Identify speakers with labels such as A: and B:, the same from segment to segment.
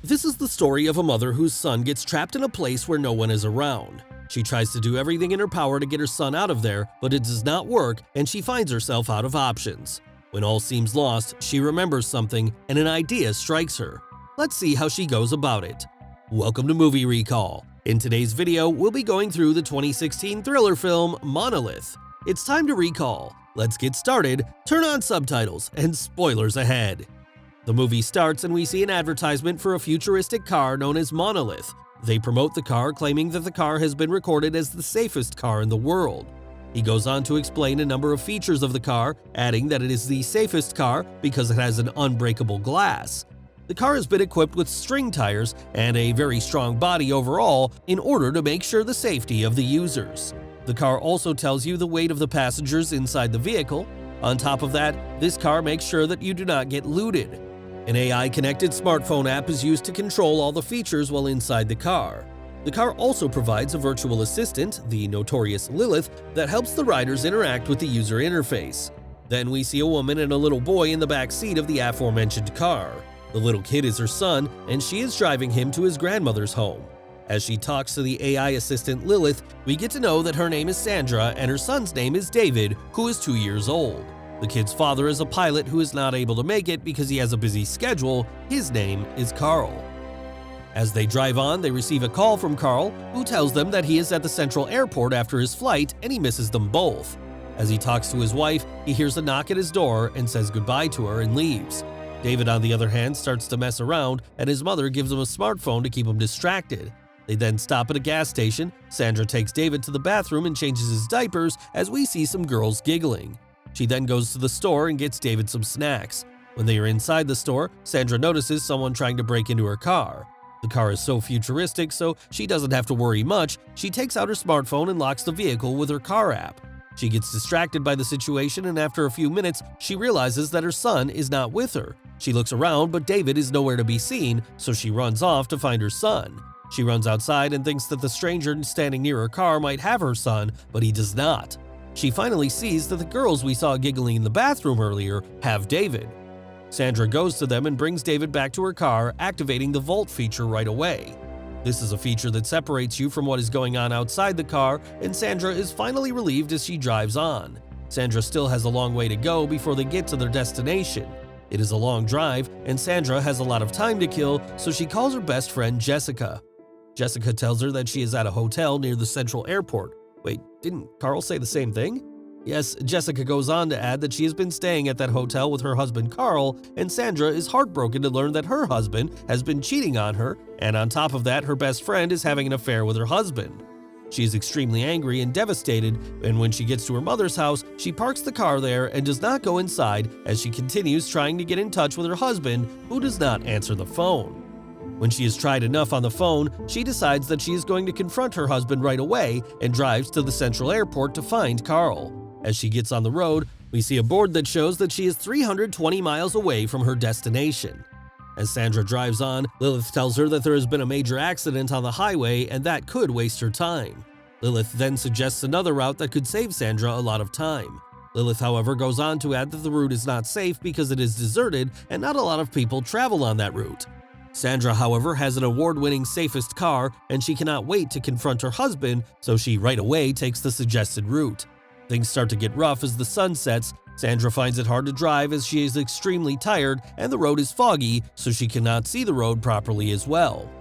A: This is the story of a mother whose son gets trapped in a place where no one is around. She tries to do everything in her power to get her son out of there, but it does not work and she finds herself out of options. When all seems lost, she remembers something and an idea strikes her. Let's see how she goes about it. Welcome to Movie Recall. In today's video, we'll be going through the 2016 thriller film Monolith. It's time to recall. Let's get started, turn on subtitles, and spoilers ahead. The movie starts and we see an advertisement for a futuristic car known as Monolith. They promote the car, claiming that the car has been recorded as the safest car in the world. He goes on to explain a number of features of the car, adding that it is the safest car because it has an unbreakable glass. The car has been equipped with string tires and a very strong body overall in order to make sure the safety of the users. The car also tells you the weight of the passengers inside the vehicle. On top of that, this car makes sure that you do not get looted. An AI-connected smartphone app is used to control all the features while inside the car. The car also provides a virtual assistant, the notorious Lilith, that helps the riders interact with the user interface. Then we see a woman and a little boy in the back seat of the aforementioned car. The little kid is her son, and she is driving him to his grandmother's home. As she talks to the AI assistant Lilith, we get to know that her name is Sandra and her son's name is David, who is 2 years old. The kid's father is a pilot who is not able to make it because he has a busy schedule. His name is Carl. As they drive on, they receive a call from Carl, who tells them that he is at the central airport after his flight and he misses them both. As he talks to his wife, he hears a knock at his door and says goodbye to her and leaves. David, on the other hand, starts to mess around and his mother gives him a smartphone to keep him distracted. They then stop at a gas station. Sandra takes David to the bathroom and changes his diapers as we see some girls giggling. She then goes to the store and gets David some snacks. When they are inside the store, Sandra notices someone trying to break into her car. The car is so futuristic, so she doesn't have to worry much. She takes out her smartphone and locks the vehicle with her car app. She gets distracted by the situation, and after a few minutes, she realizes that her son is not with her. She looks around, but David is nowhere to be seen, so she runs off to find her son. She runs outside and thinks that the stranger standing near her car might have her son, but he does not. She finally sees that the girls we saw giggling in the bathroom earlier have David. Sandra goes to them and brings David back to her car, activating the Vault feature right away. This is a feature that separates you from what is going on outside the car, and Sandra is finally relieved as she drives on. Sandra still has a long way to go before they get to their destination. It is a long drive, and Sandra has a lot of time to kill, so she calls her best friend Jessica. Jessica tells her that she is at a hotel near the central airport. Wait, didn't Carl say the same thing? Yes, Jessica goes on to add that she has been staying at that hotel with her husband Carl, and Sandra is heartbroken to learn that her husband has been cheating on her, and on top of that, her best friend is having an affair with her husband. She is extremely angry and devastated, and when she gets to her mother's house, she parks the car there and does not go inside as she continues trying to get in touch with her husband, who does not answer the phone. When she has tried enough on the phone, she decides that she is going to confront her husband right away and drives to the central airport to find Carl. As she gets on the road, we see a board that shows that she is 320 miles away from her destination. As Sandra drives on, Lilith tells her that there has been a major accident on the highway and that could waste her time. Lilith then suggests another route that could save Sandra a lot of time. Lilith, however, goes on to add that the route is not safe because it is deserted and not a lot of people travel on that route. Sandra, however, has an award-winning safest car and she cannot wait to confront her husband, so she right away takes the suggested route. Things start to get rough as the sun sets. Sandra finds it hard to drive as she is extremely tired and the road is foggy, so she cannot see the road properly as well.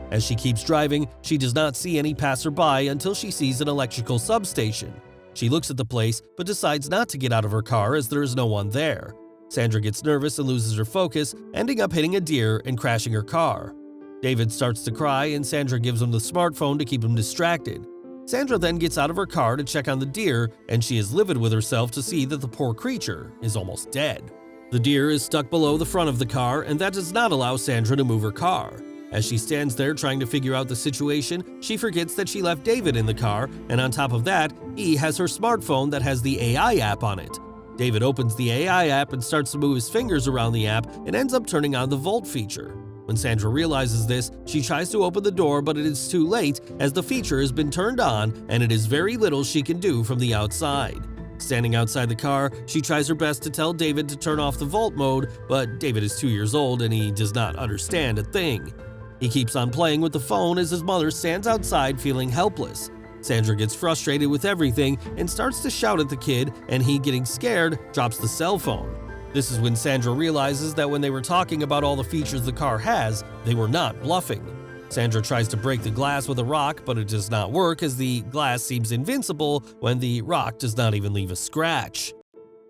A: As she keeps driving, she does not see any passerby until she sees an electrical substation. She looks at the place but decides not to get out of her car as there is no one there. Sandra gets nervous and loses her focus, ending up hitting a deer and crashing her car. David starts to cry and Sandra gives him the smartphone to keep him distracted. Sandra then gets out of her car to check on the deer, and she is livid with herself to see that the poor creature is almost dead. The deer is stuck below the front of the car, and that does not allow Sandra to move her car. As she stands there trying to figure out the situation, she forgets that she left David in the car, and on top of that, he has her smartphone that has the AI app on it. David opens the AI app and starts to move his fingers around the app and ends up turning on the Vault feature. When Sandra realizes this, she tries to open the door, but it is too late as the feature has been turned on and it is very little she can do from the outside. Standing outside the car, she tries her best to tell David to turn off the Vault mode, but David is 2 years old and he does not understand a thing. He keeps on playing with the phone as his mother stands outside feeling helpless. Sandra gets frustrated with everything and starts to shout at the kid, and he, getting scared, drops the cell phone. This is when Sandra realizes that when they were talking about all the features the car has, they were not bluffing. Sandra tries to break the glass with a rock, but it does not work as the glass seems invincible when the rock does not even leave a scratch.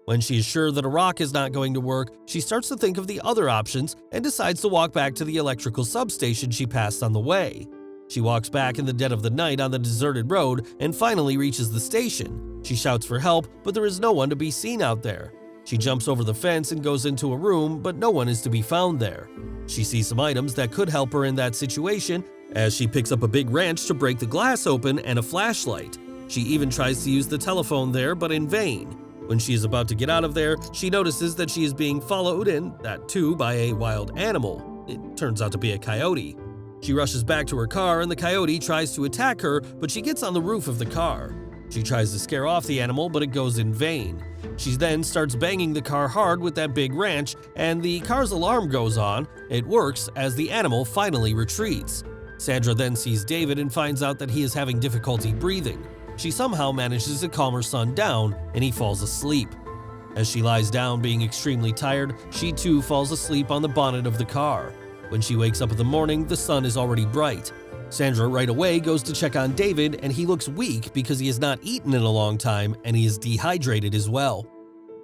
A: When she is sure that a rock is not going to work, she starts to think of the other options and decides to walk back to the electrical substation she passed on the way. She walks back in the dead of the night on the deserted road and finally reaches the station. She shouts for help, but there is no one to be seen out there. She jumps over the fence and goes into a room, but no one is to be found there. She sees some items that could help her in that situation, as she picks up a big wrench to break the glass open and a flashlight. She even tries to use the telephone there, but in vain. When she is about to get out of there, she notices that she is being followed, and that too by a wild animal. It turns out to be a coyote. She rushes back to her car and the coyote tries to attack her, but she gets on the roof of the car. She tries to scare off the animal, but it goes in vain. She then starts banging the car hard with that big wrench, and the car's alarm goes on. It works as the animal finally retreats. Sandra then sees David and finds out that he is having difficulty breathing. She somehow manages to calm her son down, and he falls asleep. As she lies down being extremely tired, she too falls asleep on the bonnet of the car. When she wakes up in the morning, the sun is already bright. Sandra right away goes to check on David, and he looks weak because he has not eaten in a long time and he is dehydrated as well.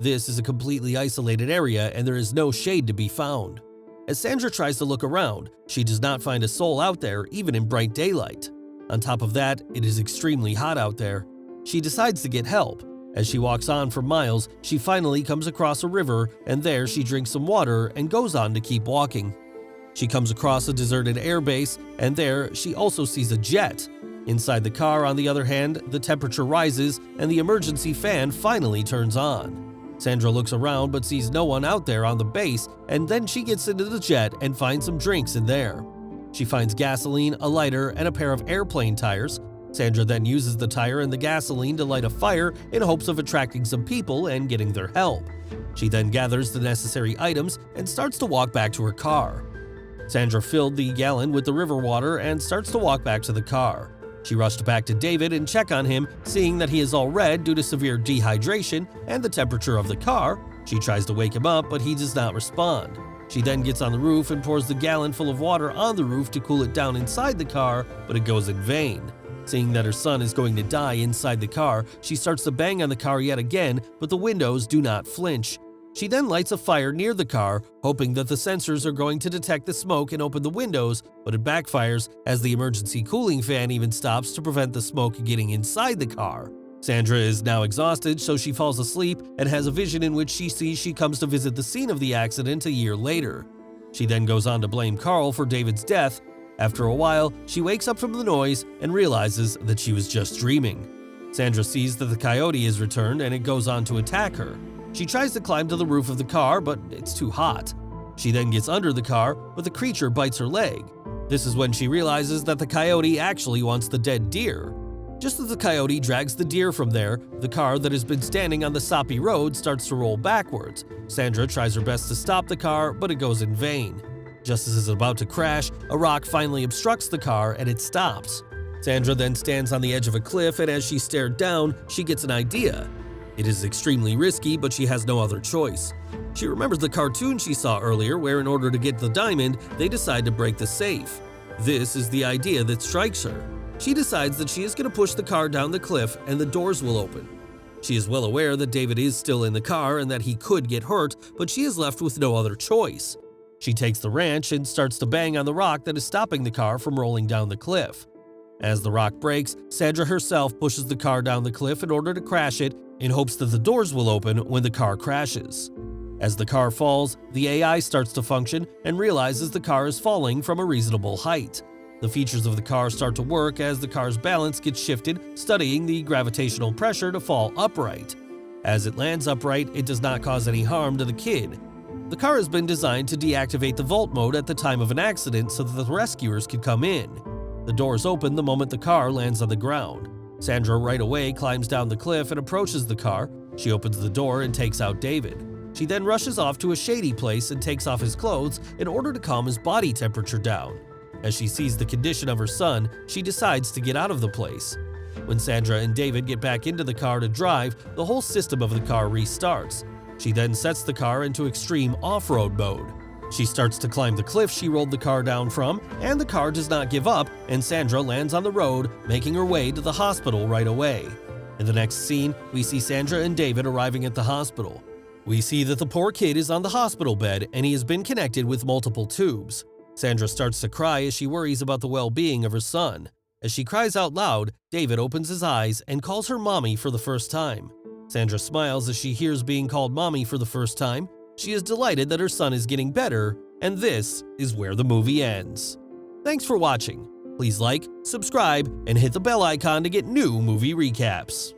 A: This is a completely isolated area and there is no shade to be found. As Sandra tries to look around, she does not find a soul out there even in bright daylight. On top of that, it is extremely hot out there. She decides to get help. As she walks on for miles, she finally comes across a river, and there she drinks some water and goes on to keep walking. She comes across a deserted airbase, and there she also sees a jet. Inside the car, on the other hand, the temperature rises and the emergency fan finally turns on. Sandra looks around but sees no one out there on the base, and then she gets into the jet and finds some drinks in there. She finds gasoline, a lighter, and a pair of airplane tires. Sandra then uses the tire and the gasoline to light a fire in hopes of attracting some people and getting their help. She then gathers the necessary items and starts to walk back to her car. Sandra filled the gallon with the river water and starts to walk back to the car. She rushed back to David and check on him, seeing that he is all red due to severe dehydration and the temperature of the car. She tries to wake him up, but he does not respond. She then gets on the roof and pours the gallon full of water on the roof to cool it down inside the car, but it goes in vain. Seeing that her son is going to die inside the car, she starts to bang on the car yet again, but the windows do not flinch. She then lights a fire near the car, hoping that the sensors are going to detect the smoke and open the windows, but it backfires as the emergency cooling fan even stops to prevent the smoke getting inside the car. Sandra is now exhausted, so she falls asleep and has a vision in which she sees she comes to visit the scene of the accident a year later. She then goes on to blame Carl for David's death. After a while, she wakes up from the noise and realizes that she was just dreaming. Sandra sees that the coyote is returned and it goes on to attack her. She tries to climb to the roof of the car, but it's too hot. She then gets under the car, but the creature bites her leg. This is when she realizes that the coyote actually wants the dead deer. Just as the coyote drags the deer from there, the car that has been standing on the soppy road starts to roll backwards. Sandra tries her best to stop the car, but it goes in vain. Just as it's about to crash, a rock finally obstructs the car and it stops. Sandra then stands on the edge of a cliff, and as she stared down, she gets an idea. It is extremely risky, but she has no other choice. She remembers the cartoon she saw earlier where in order to get the diamond, they decide to break the safe. This is the idea that strikes her. She decides that she is going to push the car down the cliff and the doors will open. She is well aware that David is still in the car and that he could get hurt, but she is left with no other choice. She takes the wrench and starts to bang on the rock that is stopping the car from rolling down the cliff. As the rock breaks, Sandra herself pushes the car down the cliff in order to crash it in hopes that the doors will open when the car crashes. As the car falls, the AI starts to function and realizes the car is falling from a reasonable height. The features of the car start to work as the car's balance gets shifted, studying the gravitational pressure to fall upright. As it lands upright, it does not cause any harm to the kid. The car has been designed to deactivate the vault mode at the time of an accident so that the rescuers could come in. The doors open the moment the car lands on the ground. Sandra right away climbs down the cliff and approaches the car. She opens the door and takes out David. She then rushes off to a shady place and takes off his clothes in order to calm his body temperature down. As she sees the condition of her son, she decides to get out of the place. When Sandra and David get back into the car to drive, the whole system of the car restarts. She then sets the car into extreme off-road mode. She starts to climb the cliff she rolled the car down from, and the car does not give up, and Sandra lands on the road, making her way to the hospital right away. In the next scene, we see Sandra and David arriving at the hospital. We see that the poor kid is on the hospital bed and he has been connected with multiple tubes. Sandra starts to cry as she worries about the well-being of her son. As she cries out loud, David opens his eyes and calls her mommy for the first time. Sandra smiles as she hears being called mommy for the first time. She is delighted that her son is getting better, and this is where the movie ends. Thanks for watching. Please like, subscribe, and hit the bell icon to get new movie recaps.